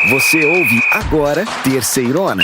Você ouve agora Terceirona.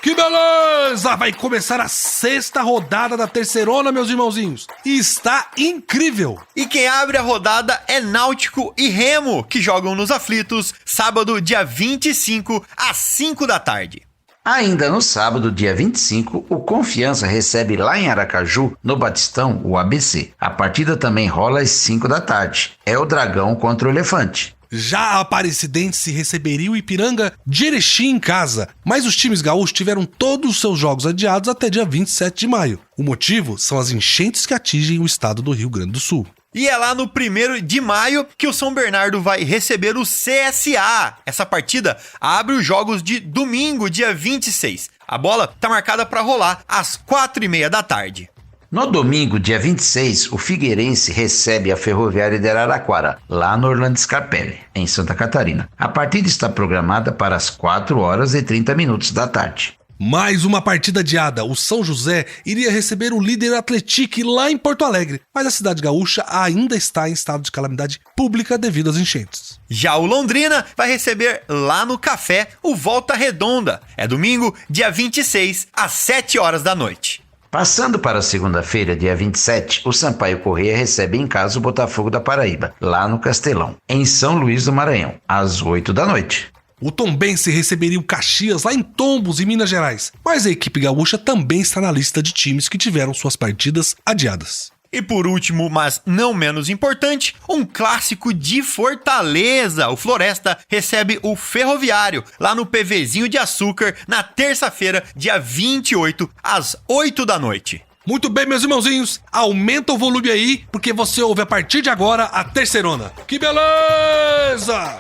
Que beleza! Vai começar a 6ª rodada da Terceirona, meus irmãozinhos. E está incrível! E quem abre a rodada é Náutico e Remo, que jogam nos aflitos, sábado, dia 25, às 5 da tarde. Ainda no sábado, dia 25, o Confiança recebe lá em Aracaju, no Batistão, o ABC. A partida também rola às 5 da tarde. É o Dragão contra o Elefante. Já a Aparecidense receberia o Ipiranga de Erechim em casa, mas os times gaúchos tiveram todos os seus jogos adiados até dia 27 de maio. O motivo são as enchentes que atingem o estado do Rio Grande do Sul. E é lá no 1º de maio que o São Bernardo vai receber o CSA. Essa partida abre os jogos de domingo, dia 26. A bola está marcada para rolar às 4h30 da tarde. No domingo, dia 26, o Figueirense recebe a Ferroviária de Araraquara, lá no Orlando Scarpelli, em Santa Catarina. A partida está programada para as 4h30 da tarde. Mais uma partida adiada. O São José iria receber o líder Atlético lá em Porto Alegre, mas a cidade gaúcha ainda está em estado de calamidade pública devido às enchentes. Já o Londrina vai receber lá no Café o Volta Redonda. É domingo, dia 26, às 7h da noite. Passando para a segunda-feira, dia 27, o Sampaio Corrêa recebe em casa o Botafogo da Paraíba, lá no Castelão, em São Luís do Maranhão, às 8 da noite. O Tombense receberia o Caxias lá em Tombos, em Minas Gerais, mas a equipe gaúcha também está na lista de times que tiveram suas partidas adiadas. E por último, mas não menos importante, um clássico de Fortaleza. O Floresta recebe o Ferroviário lá no PVzinho de Açúcar na terça-feira, dia 28, às 8 da noite. Muito bem, meus irmãozinhos, aumenta o volume aí, porque você ouve a partir de agora a Terceirona. Que beleza!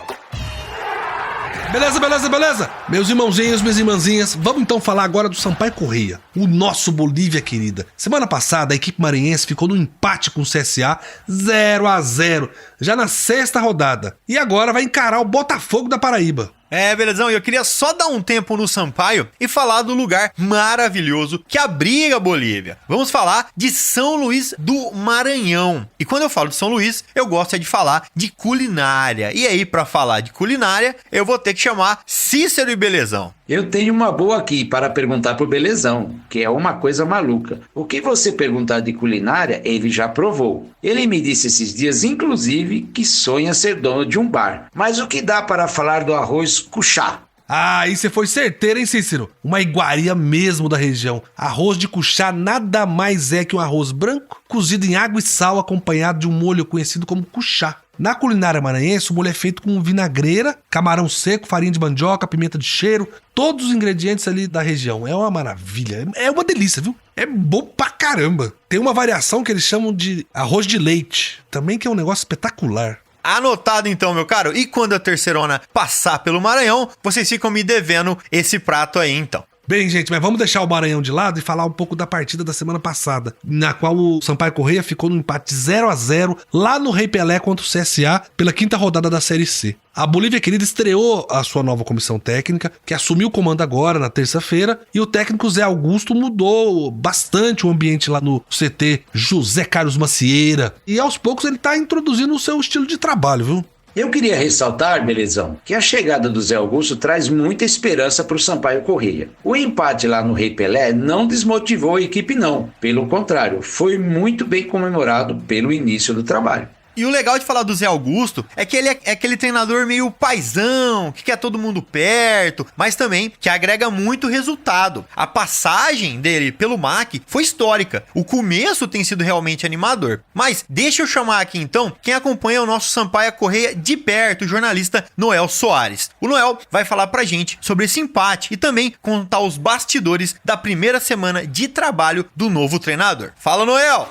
Beleza? Meus irmãozinhos, minhas irmãzinhas, vamos então falar agora do Sampaio Corrêa, o nosso Bolívia querida. Semana passada, a equipe maranhense ficou no empate com o CSA 0-0, já na 6ª rodada. E agora vai encarar o Botafogo da Paraíba. Belezão, e eu queria só dar um tempo no Sampaio e falar do lugar maravilhoso que abriga a Bolívia. Vamos falar de São Luís do Maranhão. E quando eu falo de São Luís, eu gosto de falar de culinária. E aí, para falar de culinária, eu vou ter que chamar Cícero e Belezão. Eu tenho uma boa aqui para perguntar pro Belezão, que é uma coisa maluca. O que você perguntar de culinária, ele já provou. Ele me disse esses dias, inclusive, que sonha ser dono de um bar. Mas o que dá para falar do arroz cuchá? Aí você foi certeiro, hein, Cícero? Uma iguaria mesmo da região. Arroz de cuchá nada mais é que um arroz branco, cozido em água e sal, acompanhado de um molho conhecido como cuchá. Na culinária maranhense, o molho é feito com vinagreira, camarão seco, farinha de mandioca, pimenta de cheiro, todos os ingredientes ali da região. É uma maravilha, é uma delícia, viu? É bom pra caramba. Tem uma variação que eles chamam de arroz de leite, também que é um negócio espetacular. Anotado então, meu caro. E quando a Terceirona passar pelo Maranhão, vocês ficam me devendo esse prato aí então. Bem, gente, mas vamos deixar o Maranhão de lado e falar um pouco da partida da semana passada, na qual o Sampaio Corrêa ficou no empate 0-0 lá no Rei Pelé contra o CSA pela 5ª rodada da Série C. A Bolívia querida estreou a sua nova comissão técnica, que assumiu o comando agora na terça-feira, e o técnico Zé Augusto mudou bastante o ambiente lá no CT José Carlos Macieira, e aos poucos ele tá introduzindo o seu estilo de trabalho, viu? Eu queria ressaltar, Belezão, que a chegada do Zé Augusto traz muita esperança para o Sampaio Corrêa. O empate lá no Rei Pelé não desmotivou a equipe não, pelo contrário, foi muito bem comemorado pelo início do trabalho. E o legal de falar do Zé Augusto é que ele é aquele treinador meio paizão, que quer todo mundo perto, mas também que agrega muito resultado. A passagem dele pelo MAC foi histórica. O começo tem sido realmente animador. Mas deixa eu chamar aqui então quem acompanha o nosso Sampaio Corrêa de perto, o jornalista Noel Soares. O Noel vai falar pra gente sobre esse empate e também contar os bastidores da primeira semana de trabalho do novo treinador. Fala, Noel!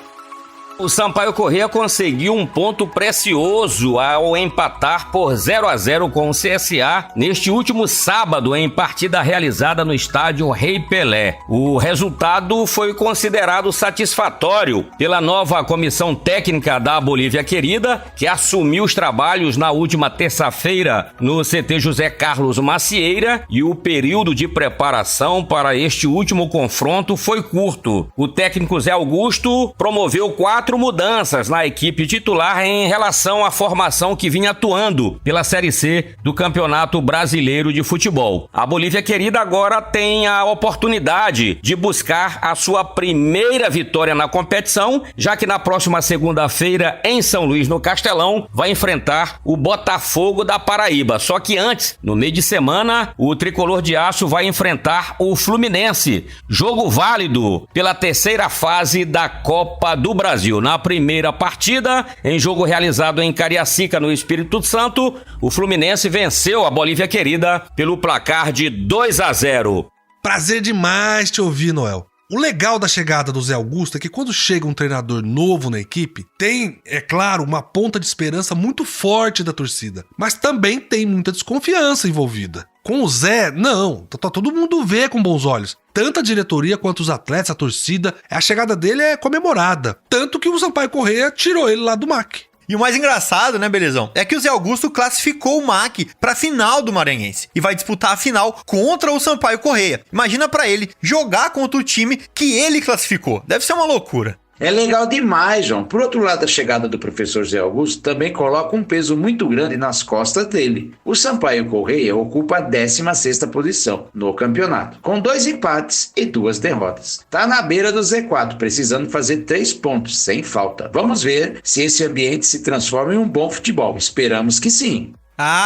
O Sampaio Corrêa conseguiu um ponto precioso ao empatar por 0-0 com o CSA neste último sábado em partida realizada no estádio Rei Pelé. O resultado foi considerado satisfatório pela nova comissão técnica da Bolívia Querida, que assumiu os trabalhos na última terça-feira no CT José Carlos Macieira, e o período de preparação para este último confronto foi curto. O técnico Zé Augusto promoveu 4 4 mudanças na equipe titular em relação à formação que vinha atuando pela Série C do Campeonato Brasileiro de Futebol. A Bolívia Querida agora tem a oportunidade de buscar a sua primeira vitória na competição, já que na próxima segunda-feira, em São Luís, no Castelão, vai enfrentar o Botafogo da Paraíba. Só que antes, no meio de semana, o Tricolor de Aço vai enfrentar o Fluminense. Jogo válido pela terceira fase da Copa do Brasil. Na primeira partida, em jogo realizado em Cariacica, no Espírito Santo, o Fluminense venceu a Bolívia Querida pelo placar de 2-0. Prazer demais te ouvir, Noel. O legal da chegada do Zé Augusto é que quando chega um treinador novo na equipe, tem, é claro, uma ponta de esperança muito forte da torcida, mas também tem muita desconfiança envolvida. Com o Zé, não, todo mundo vê com bons olhos. Tanto a diretoria quanto os atletas, a torcida, a chegada dele é comemorada. Tanto que o Sampaio Corrêa tirou ele lá do MAC. E o mais engraçado, né, Belezão, é que o Zé Augusto classificou o MAC pra final do Maranhense e vai disputar a final contra o Sampaio Corrêa. Imagina pra ele jogar contra o time que ele classificou. Deve ser uma loucura. É legal demais, João. Por outro lado, a chegada do professor Zé Augusto também coloca um peso muito grande nas costas dele. O Sampaio Corrêa ocupa a 16ª posição no campeonato, com 2 empates e 2 derrotas. Tá na beira do Z4, precisando fazer 3 pontos, sem falta. Vamos ver se esse ambiente se transforma em um bom futebol. Esperamos que sim.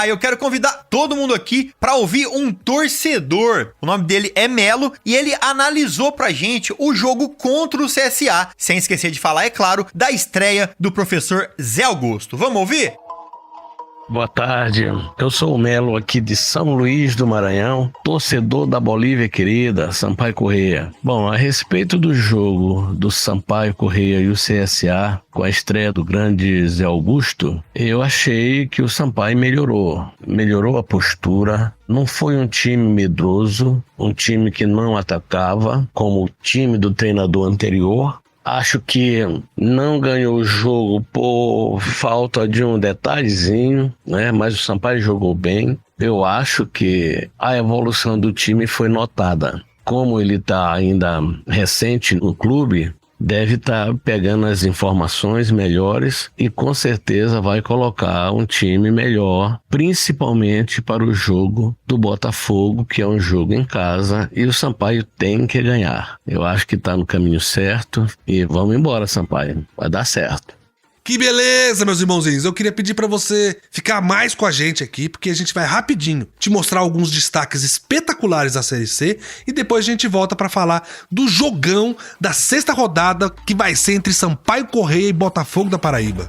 Eu quero convidar todo mundo aqui para ouvir um torcedor. O nome dele é Melo e ele analisou pra gente o jogo contra o CSA. Sem esquecer de falar, é claro, da estreia do professor Zé Augusto. Vamos ouvir? Boa tarde, eu sou o Melo aqui de São Luís do Maranhão, torcedor da Bolívia Querida, Sampaio Corrêa. Bom, a respeito do jogo do Sampaio Corrêa e o CSA, com a estreia do grande Zé Augusto, eu achei que o Sampaio melhorou a postura. Não foi um time medroso, um time que não atacava, como o time do treinador anterior. Acho que não ganhou o jogo por falta de um detalhezinho, né? Mas o Sampaio jogou bem. Eu acho que a evolução do time foi notada. Como ele está ainda recente no clube, deve estar pegando as informações melhores e com certeza vai colocar um time melhor, principalmente para o jogo do Botafogo, que é um jogo em casa e o Sampaio tem que ganhar. Eu acho que está no caminho certo e vamos embora, Sampaio, vai dar certo. Que beleza, meus irmãozinhos. Eu queria pedir pra você ficar mais com a gente aqui, porque a gente vai rapidinho te mostrar alguns destaques espetaculares da Série C e depois a gente volta pra falar do jogão da 6ª rodada que vai ser entre Sampaio Corrêa e Botafogo da Paraíba.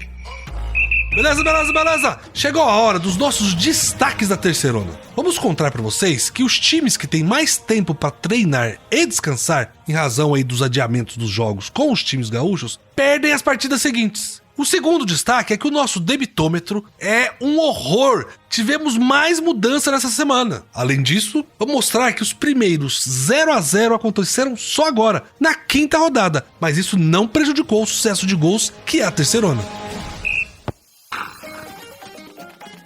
Beleza. Chegou a hora dos nossos destaques da terceirona. Vamos contar pra vocês que os times que têm mais tempo pra treinar e descansar, em razão aí dos adiamentos dos jogos com os times gaúchos, perdem as partidas seguintes. O segundo destaque é que o nosso debitômetro é um horror. Tivemos mais mudança nessa semana. Além disso, vou mostrar que os primeiros 0-0 aconteceram só agora, na 5ª rodada. Mas isso não prejudicou o sucesso de gols, que é a terceirona.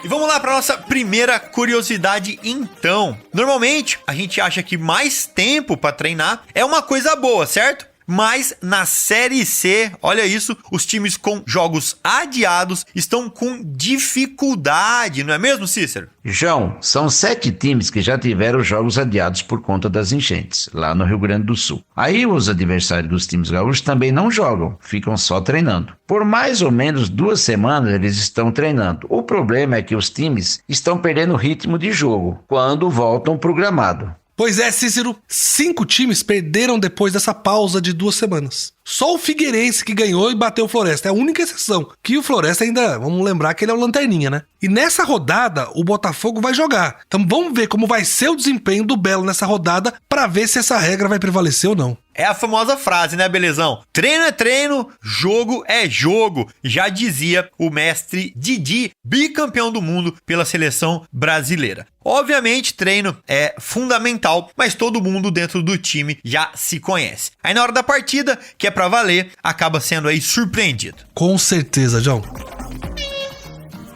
E vamos lá para nossa primeira curiosidade então. Normalmente, a gente acha que mais tempo para treinar é uma coisa boa, certo? Mas na Série C, olha isso, os times com jogos adiados estão com dificuldade, não é mesmo, Cícero? João, são 7 times que já tiveram jogos adiados por conta das enchentes, lá no Rio Grande do Sul. Aí os adversários dos times gaúchos também não jogam, ficam só treinando. Por mais ou menos 2 semanas eles estão treinando. O problema é que os times estão perdendo o ritmo de jogo quando voltam pro gramado. Pois é, Cícero, 5 times perderam depois dessa pausa de 2 semanas. Só o Figueirense que ganhou e bateu o Floresta, é a única exceção. Que o Floresta ainda, vamos lembrar que ele é o lanterninha, né? E nessa rodada, o Botafogo vai jogar. Então vamos ver como vai ser o desempenho do Belo nessa rodada pra ver se essa regra vai prevalecer ou não. É a famosa frase, né, Belezão? Treino é treino, jogo é jogo. Já dizia o mestre Didi, bicampeão do mundo pela seleção brasileira. Obviamente, treino é fundamental, mas todo mundo dentro do time já se conhece. Aí na hora da partida, que é pra valer, acaba sendo aí surpreendido. Com certeza, João.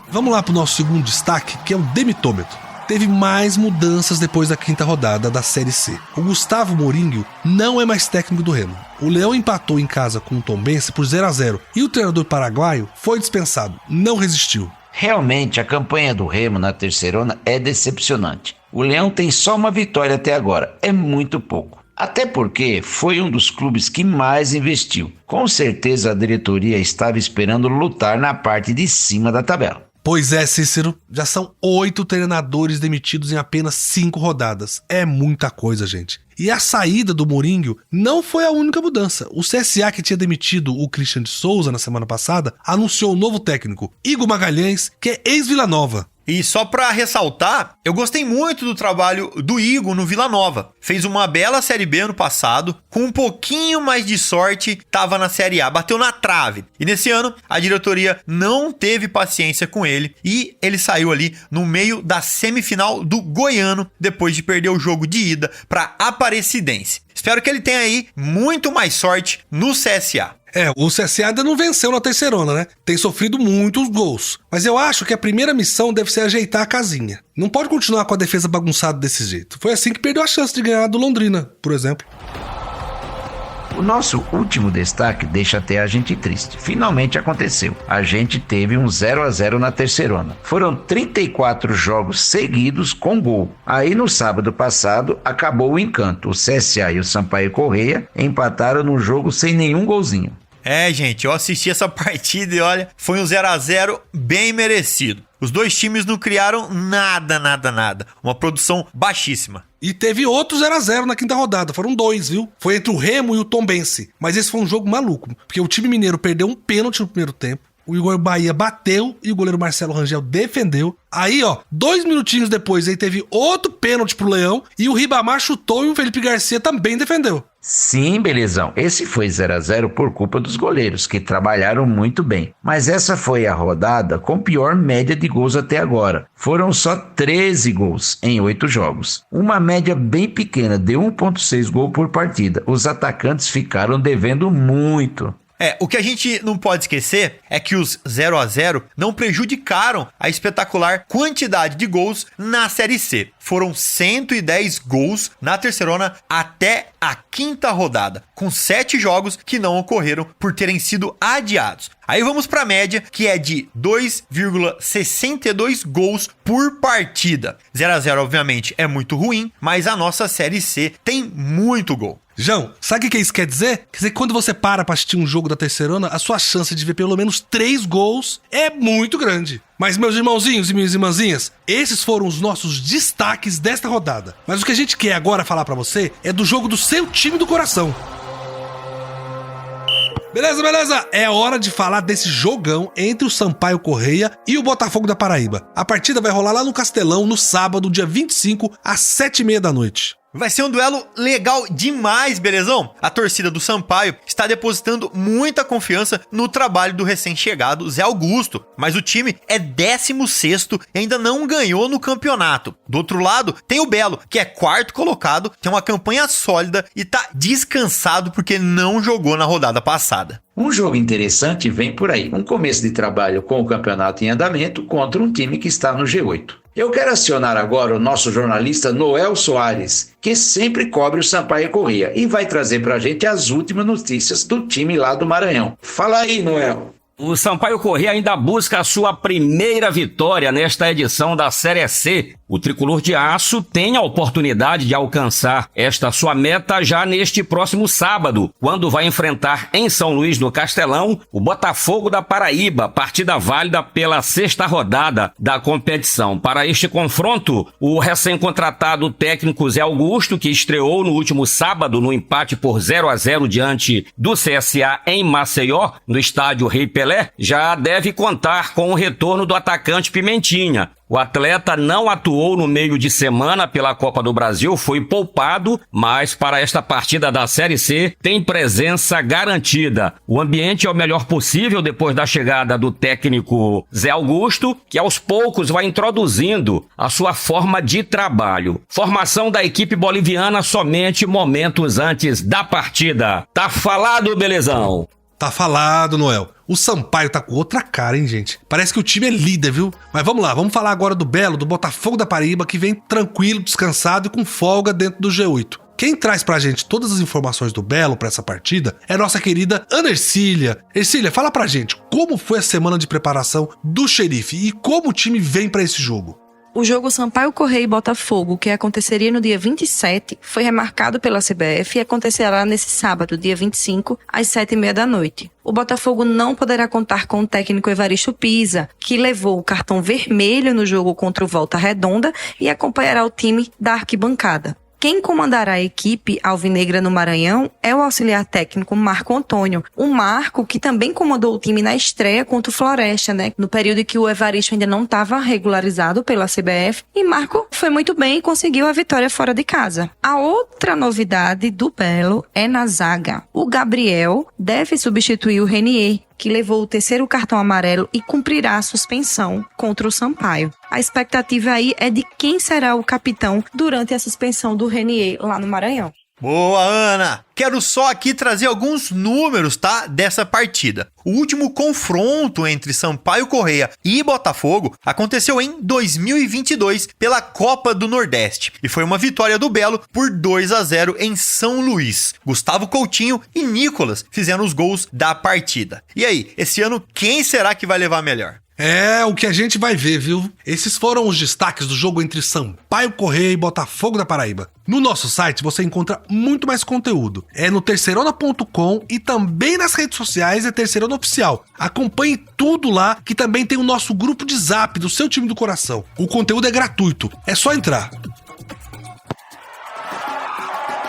Vamos lá pro nosso segundo destaque, que é o demitômetro. teve mais mudanças depois da quinta rodada da Série C. O Gustavo Mourinho não é mais técnico do Remo. O Leão empatou em casa com o Tombense por 0-0 e o treinador paraguaio foi dispensado, não resistiu. Realmente, a campanha do Remo na Terceirona é decepcionante. O Leão tem só uma vitória até agora, é muito pouco. Até porque foi um dos clubes que mais investiu. Com certeza a diretoria estava esperando lutar na parte de cima da tabela. Pois é, Cícero, já são 8 treinadores demitidos em apenas 5 rodadas. É muita coisa, gente. E a saída do Mourinho não foi a única mudança. O CSA, que tinha demitido o Christian de Souza na semana passada, anunciou um novo técnico, Igor Magalhães, que é ex-Vila Nova. E só pra ressaltar, eu gostei muito do trabalho do Igor no Vila Nova. Fez uma bela Série B ano passado, com um pouquinho mais de sorte, tava na Série A, bateu na trave. E nesse ano, a diretoria não teve paciência com ele e ele saiu ali no meio da semifinal do Goiano, depois de perder o jogo de ida pra Aparecidense. Espero que ele tenha aí muito mais sorte no CSA. O CSA ainda não venceu na Terceirona, né? Tem sofrido muitos gols. Mas eu acho que a primeira missão deve ser ajeitar a casinha. Não pode continuar com a defesa bagunçada desse jeito. Foi assim que perdeu a chance de ganhar do Londrina, por exemplo. O nosso último destaque deixa até a gente triste. Finalmente aconteceu. A gente teve um 0-0 na Terceirona. Foram 34 jogos seguidos com gol. Aí no sábado passado acabou o encanto. O CSA e o Sampaio Corrêa empataram num jogo sem nenhum golzinho. Gente, eu assisti essa partida e olha, foi um 0-0 bem merecido. Os dois times não criaram nada. Uma produção baixíssima. E teve outro 0-0 na quinta rodada, foram 2, viu? Foi entre o Remo e o Tombense. Mas esse foi um jogo maluco, porque o time mineiro perdeu um pênalti no primeiro tempo. O Igor Bahia bateu e o goleiro Marcelo Rangel defendeu. Aí, 2 minutinhos depois, aí teve outro pênalti pro Leão e o Ribamar chutou e o Felipe Garcia também defendeu. Sim, Belezão, esse foi 0-0 por culpa dos goleiros, que trabalharam muito bem. Mas essa foi a rodada com pior média de gols até agora. Foram só 13 gols em 8 jogos. Uma média bem pequena de 1,6 gol por partida. Os atacantes ficaram devendo muito. O que a gente não pode esquecer é que os 0-0 não prejudicaram a espetacular quantidade de gols na Série C. Foram 110 gols na Terceirona até a quinta rodada, com 7 jogos que não ocorreram por terem sido adiados. Aí vamos para a média, que é de 2,62 gols por partida. 0-0, obviamente, é muito ruim, mas a nossa Série C tem muito gol. João, sabe o que isso quer dizer? Quer dizer que quando você para pra assistir um jogo da Terceirona, a sua chance de ver pelo menos 3 gols é muito grande. Mas, meus irmãozinhos e minhas irmãzinhas, esses foram os nossos destaques desta rodada. Mas o que a gente quer agora falar pra você é do jogo do seu time do coração. Beleza? É hora de falar desse jogão entre o Sampaio Corrêa e o Botafogo da Paraíba. A partida vai rolar lá no Castelão no sábado, dia 25, às 7h30 da noite. Vai ser um duelo legal demais, belezão? A torcida do Sampaio está depositando muita confiança no trabalho do recém-chegado Zé Augusto, mas o time é 16º e ainda não ganhou no campeonato. Do outro lado, tem o Belo, que é 4º colocado, tem uma campanha sólida e tá descansado porque não jogou na rodada passada. Um jogo interessante vem por aí, um começo de trabalho com o campeonato em andamento contra um time que está no G8. Eu quero acionar agora o nosso jornalista Noel Soares, que sempre cobre o Sampaio Corrêa e vai trazer pra gente as últimas notícias do time lá do Maranhão. Fala aí, Noel. O Sampaio Corrêa ainda busca a sua primeira vitória nesta edição da Série C. O tricolor de aço tem a oportunidade de alcançar esta sua meta já neste próximo sábado, quando vai enfrentar em São Luís do Castelão o Botafogo da Paraíba, partida válida pela 6ª rodada da competição. Para este confronto, o recém-contratado técnico Zé Augusto, que estreou no último sábado no empate por 0-0 diante do CSA em Maceió, no estádio Rei Pelé, já deve contar com o retorno do atacante Pimentinha. O atleta não atuou no meio de semana pela Copa do Brasil, foi poupado, mas para esta partida da Série C tem presença garantida. O ambiente é o melhor possível depois da chegada do técnico Zé Augusto, que aos poucos vai introduzindo a sua forma de trabalho. Formação da equipe boliviana somente momentos antes da partida. Tá falado, belezão? Tá falado, Noel. O Sampaio tá com outra cara, hein, gente? Parece que o time é líder, viu? Mas vamos lá, vamos falar agora do Belo, do Botafogo da Paraíba, que vem tranquilo, descansado e com folga dentro do G8. Quem traz pra gente todas as informações do Belo pra essa partida é a nossa querida Ana Ercília. Ercília, fala pra gente como foi a semana de preparação do Xerife e como o time vem pra esse jogo. O jogo Sampaio Corrêa e Botafogo, que aconteceria no dia 27, foi remarcado pela CBF e acontecerá nesse sábado, dia 25, às 7h30 da noite. O Botafogo não poderá contar com o técnico Evaristo Pisa, que levou o cartão vermelho no jogo contra o Volta Redonda e acompanhará o time da arquibancada. Quem comandará a equipe alvinegra no Maranhão é o auxiliar técnico Marco Antônio. O Marco, que também comandou o time na estreia contra o Floresta, né? No período em que o Evaristo ainda não estava regularizado pela CBF. E Marco foi muito bem e conseguiu a vitória fora de casa. A outra novidade do Belo é na zaga. O Gabriel deve substituir o Renier, que levou o terceiro cartão amarelo e cumprirá a suspensão contra o Sampaio. A expectativa aí é de quem será o capitão durante a suspensão do Renier lá no Maranhão. Boa, Ana! Quero só aqui trazer alguns números, tá? Dessa partida. O último confronto entre Sampaio Corrêa e Botafogo aconteceu em 2022 pela Copa do Nordeste. E foi uma vitória do Belo por 2-0 em São Luís. Gustavo Coutinho e Nicolas fizeram os gols da partida. E aí, esse ano quem será que vai levar melhor? É o que a gente vai ver, viu? Esses foram os destaques do jogo entre Sampaio Corrêa e Botafogo da Paraíba. No nosso site você encontra muito mais conteúdo. É no terceirona.com e também nas redes sociais é Terceirona Oficial. Acompanhe tudo lá, que também tem o nosso grupo de zap do seu time do coração. O conteúdo é gratuito, é só entrar.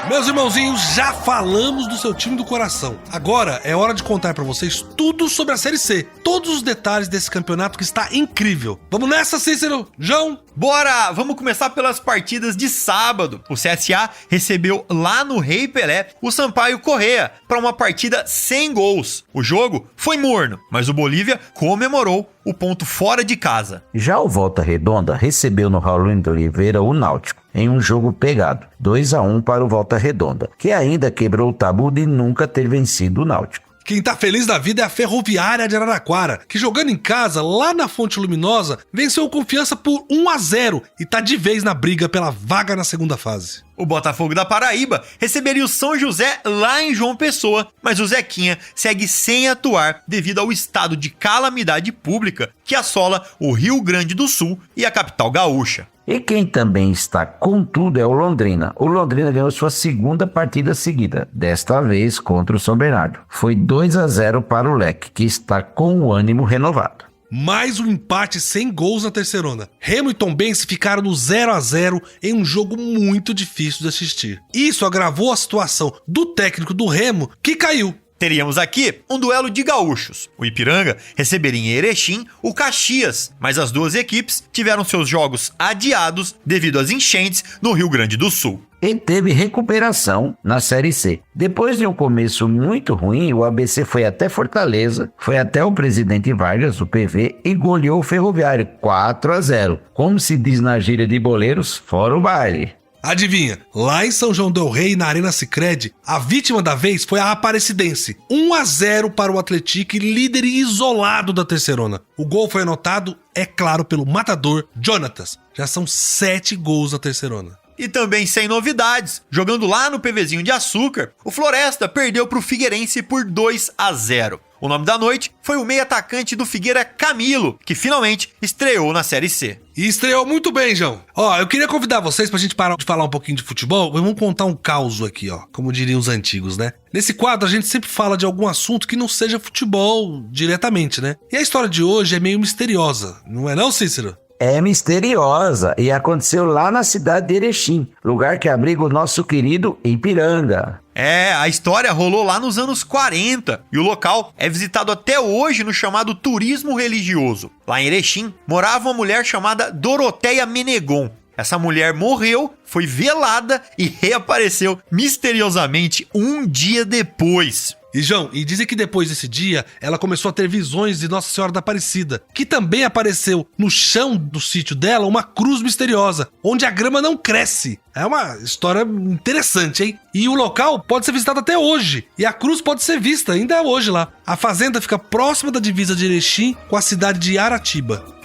Meus irmãozinhos, já falamos do seu time do coração. Agora é hora de contar pra vocês tudo sobre a Série C. Todos os detalhes desse campeonato que está incrível. Vamos nessa, Cícero? João? Bora! Vamos começar pelas partidas de sábado. O CSA recebeu lá no Rei Pelé o Sampaio Corrêa para uma partida sem gols. O jogo foi morno, mas o Bolívia comemorou o ponto fora de casa. Já o Volta Redonda recebeu no Raulino de Oliveira o Náutico, em um jogo pegado, 2-1 para o Volta Redonda, que ainda quebrou o tabu de nunca ter vencido o Náutico. Quem tá feliz da vida é a Ferroviária de Araraquara, que jogando em casa, lá na Fonte Luminosa, venceu o Confiança por 1-0 e tá de vez na briga pela vaga na segunda fase. O Botafogo da Paraíba receberia o São José lá em João Pessoa, mas o Zequinha segue sem atuar devido ao estado de calamidade pública que assola o Rio Grande do Sul e a capital gaúcha. E quem também está com tudo é o Londrina. O Londrina ganhou sua segunda partida seguida, desta vez contra o São Bernardo. Foi 2-0 para o Leque, que está com o ânimo renovado. Mais um empate sem gols na Terceirona. Remo e Tombense ficaram no 0-0 em um jogo muito difícil de assistir. Isso agravou a situação do técnico do Remo, que caiu. Teríamos aqui um duelo de gaúchos. O Ipiranga receberia em Erechim o Caxias, mas as duas equipes tiveram seus jogos adiados devido às enchentes no Rio Grande do Sul. E teve recuperação na Série C. Depois de um começo muito ruim, o ABC foi até Fortaleza, foi até o Presidente Vargas, o PV, e goleou o Ferroviário 4-0. Como se diz na gíria de boleiros, fora o baile. Adivinha, lá em São João del Rei, na Arena Sicredi, a vítima da vez foi a Aparecidense. 1-0 para o Atlético, líder isolado da Terceirona. O gol foi anotado, é claro, pelo matador Jonatas. Já são 7 gols da Terceirona. E também sem novidades, jogando lá no PVzinho de Açúcar, o Floresta perdeu para o Figueirense por 2-0. O nome da noite foi o meio atacante do Figueira, Camilo, que finalmente estreou na Série C. E estreou muito bem, João. Ó, eu queria convidar vocês pra gente parar de falar um pouquinho de futebol. Vamos contar um caos aqui, ó, como diriam os antigos, né? Nesse quadro a gente sempre fala de algum assunto que não seja futebol diretamente, né? E a história de hoje é meio misteriosa, não é não, Cícero? É misteriosa e aconteceu lá na cidade de Erechim, lugar que abriga o nosso querido Ipiranga. É, a história rolou lá nos anos 40 e o local é visitado até hoje no chamado turismo religioso. Lá em Erechim morava uma mulher chamada Doroteia Menegon. Essa mulher morreu, foi velada e reapareceu misteriosamente um dia depois. E João, e dizem que depois desse dia, ela começou a ter visões de Nossa Senhora da Aparecida, que também apareceu no chão do sítio dela uma cruz misteriosa, onde a grama não cresce. É uma história interessante, hein? E o local pode ser visitado até hoje, e a cruz pode ser vista ainda hoje lá. A fazenda fica próxima da divisa de Erechim com a cidade de Aratiba.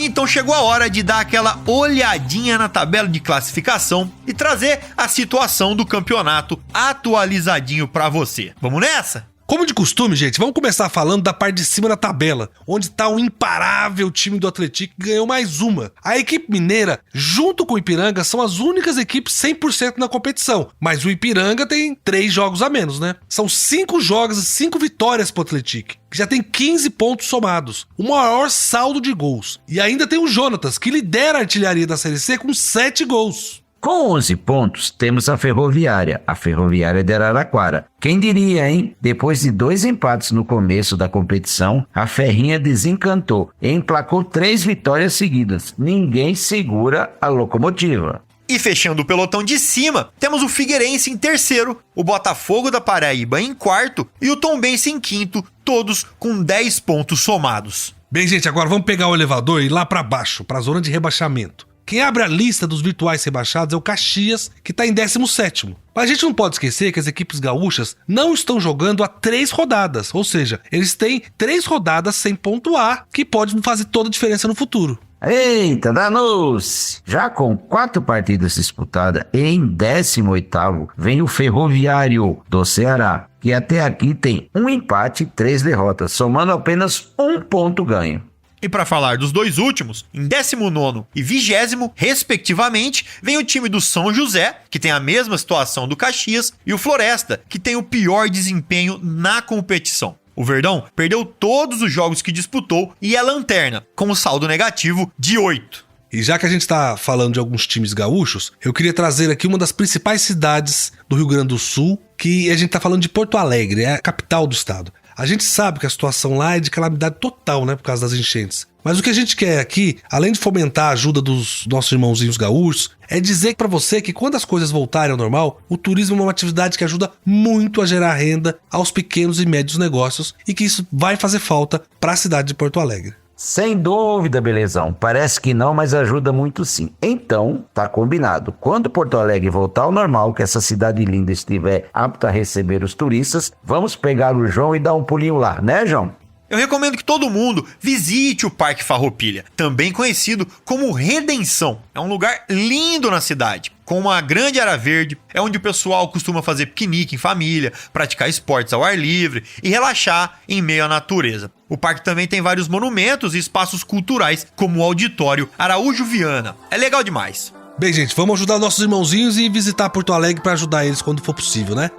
Então chegou a hora de dar aquela olhadinha na tabela de classificação e trazer a situação do campeonato atualizadinho pra você. Vamos nessa? Como de costume, gente, vamos começar falando da parte de cima da tabela, onde tá o imparável time do Atlético que ganhou mais uma. A equipe mineira, junto com o Ipiranga, são as únicas equipes 100% na competição, mas o Ipiranga tem 3 jogos a menos, né? São 5 jogos e 5 vitórias pro Atlético, que já tem 15 pontos somados, o maior saldo de gols. E ainda tem o Jonatas, que lidera a artilharia da Série C com 7 gols. Com 11 pontos, temos a Ferroviária de Araraquara. Quem diria, hein? Depois de 2 empates no começo da competição, a Ferrinha desencantou e emplacou 3 vitórias seguidas. Ninguém segura a locomotiva. E fechando o pelotão de cima, temos o Figueirense em terceiro, o Botafogo da Paraíba em quarto e o Tombense em quinto, todos com 10 pontos somados. Bem, gente, agora vamos pegar o elevador e ir lá pra baixo, pra zona de rebaixamento. Quem abre a lista dos virtuais rebaixados é o Caxias, que está em 17º. Mas a gente não pode esquecer que as equipes gaúchas não estão jogando há 3 rodadas, ou seja, eles têm 3 rodadas sem pontuar, que pode fazer toda a diferença no futuro. Eita, danou-se! Já com 4 partidas disputadas, em 18º vem o Ferroviário do Ceará, que até aqui tem 1 empate e 3 derrotas, somando apenas 1 ponto ganho. E para falar dos 2 últimos, em 19º e 20º, respectivamente, vem o time do São José, que tem a mesma situação do Caxias, e o Floresta, que tem o pior desempenho na competição. O Verdão perdeu todos os jogos que disputou e é lanterna, com um saldo negativo de 8. E já que a gente está falando de alguns times gaúchos, eu queria trazer aqui uma das principais cidades do Rio Grande do Sul, que a gente está falando de Porto Alegre, é a capital do estado. A gente sabe que a situação lá é de calamidade total, né, por causa das enchentes. Mas o que a gente quer aqui, além de fomentar a ajuda dos nossos irmãozinhos gaúchos, é dizer para você que quando as coisas voltarem ao normal, o turismo é uma atividade que ajuda muito a gerar renda aos pequenos e médios negócios e que isso vai fazer falta para a cidade de Porto Alegre. Sem dúvida, belezão. Parece que não, mas ajuda muito sim. Então, tá combinado. Quando Porto Alegre voltar ao normal, que essa cidade linda estiver apta a receber os turistas, vamos pegar o João e dar um pulinho lá, né, João? Eu recomendo que todo mundo visite o Parque Farroupilha, também conhecido como Redenção. É um lugar lindo na cidade, com uma grande área verde, é onde o pessoal costuma fazer piquenique em família, praticar esportes ao ar livre e relaxar em meio à natureza. O parque também tem vários monumentos e espaços culturais, como o Auditório Araújo Viana. É legal demais. Bem, gente, vamos ajudar nossos irmãozinhos e visitar Porto Alegre para ajudar eles quando for possível, né?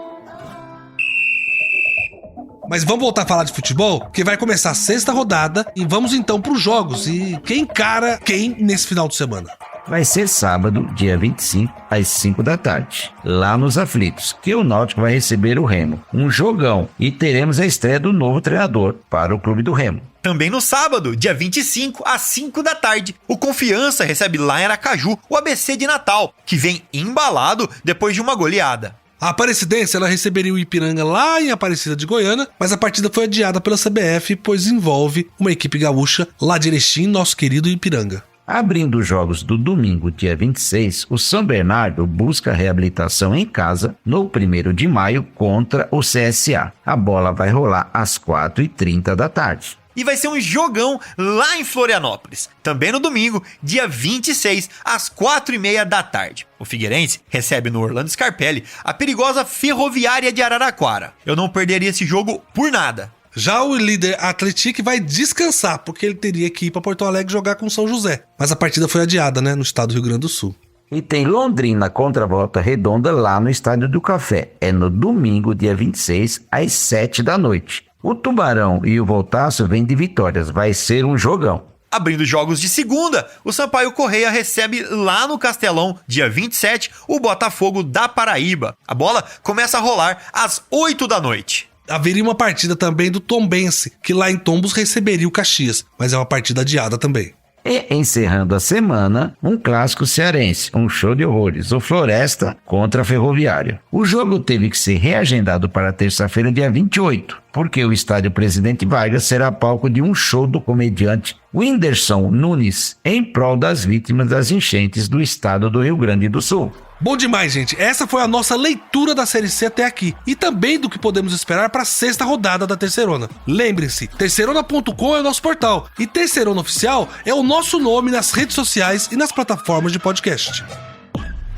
Mas vamos voltar a falar de futebol, que vai começar a 6ª rodada e vamos então para os jogos. E quem encara quem nesse final de semana? Vai ser sábado, dia 25, às 5 da tarde, lá nos Aflitos, que o Náutico vai receber o Remo. Um jogão e teremos a estreia do novo treinador para o clube do Remo. Também no sábado, dia 25, às 5 da tarde, o Confiança recebe lá em Aracaju o ABC de Natal, que vem embalado depois de uma goleada. A Aparecidense, ela receberia o Ipiranga lá em Aparecida de Goiânia, mas a partida foi adiada pela CBF, pois envolve uma equipe gaúcha lá de Erechim, nosso querido Ipiranga. Abrindo os jogos do domingo, dia 26, o São Bernardo busca reabilitação em casa no 1º de maio contra o CSA. A bola vai rolar às 4h30 da tarde. E vai ser um jogão lá em Florianópolis, também no domingo, dia 26, às 4h30 da tarde. O Figueirense recebe no Orlando Scarpelli a perigosa Ferroviária de Araraquara. Eu não perderia esse jogo por nada. Já o líder Atlético vai descansar, porque ele teria que ir para Porto Alegre jogar com São José. Mas a partida foi adiada, né, no estado do Rio Grande do Sul. E tem Londrina contra Volta Redonda lá no Estádio do Café. É no domingo, dia 26, às 7 da noite. O Tubarão e o Voltaço vêm de vitórias, vai ser um jogão. Abrindo jogos de segunda, o Sampaio Correia recebe lá no Castelão, dia 27, o Botafogo da Paraíba. A bola começa a rolar às 8 da noite. Haveria uma partida também do Tombense, que lá em Tombos receberia o Caxias, mas é uma partida adiada também. E, encerrando a semana, um clássico cearense, um show de horrores, o Floresta contra a Ferroviária. O jogo teve que ser reagendado para terça-feira, dia 28, porque o estádio Presidente Vargas será palco de um show do comediante Whindersson Nunes, em prol das vítimas das enchentes do estado do Rio Grande do Sul. Bom demais, gente. Essa foi a nossa leitura da Série C até aqui. E também do que podemos esperar para a 6ª rodada da Terceirona. Lembrem-se, terceirona.com é o nosso portal. E Terceirona Oficial é o nosso nome nas redes sociais e nas plataformas de podcast.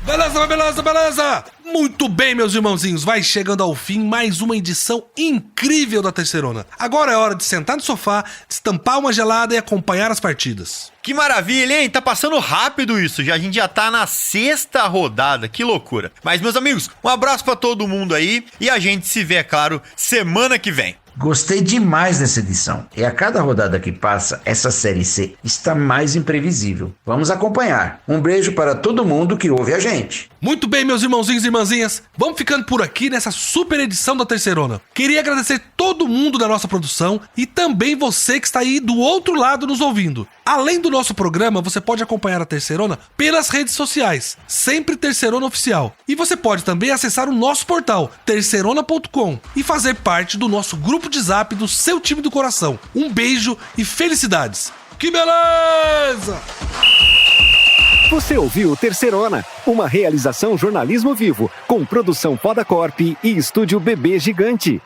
Beleza! Muito bem, meus irmãozinhos, vai chegando ao fim mais uma edição incrível da Terceirona. Agora é hora de sentar no sofá, destampar uma gelada e acompanhar as partidas. Que maravilha, hein? Tá passando rápido isso. A gente já tá na 6ª rodada. Que loucura. Mas, meus amigos, um abraço pra todo mundo aí. E a gente se vê, é claro, semana que vem. Gostei demais dessa edição. E a cada rodada que passa, essa Série C está mais imprevisível. Vamos acompanhar. Um beijo para todo mundo que ouve a gente. Muito bem, meus irmãozinhos e irmãzinhas. Vamos ficando por aqui nessa super edição da Terceirona. Queria agradecer todo mundo da nossa produção e também você que está aí do outro lado nos ouvindo. Além do nosso programa, você pode acompanhar a Terceirona pelas redes sociais, sempre Terceirona Oficial. E você pode também acessar o nosso portal, terceirona.com, e fazer parte do nosso grupo de zap do seu time do coração. Um beijo e felicidades. Que beleza! Você ouviu Terceirona, uma realização jornalismo vivo, com produção Poda Corp e estúdio Bebê Gigante.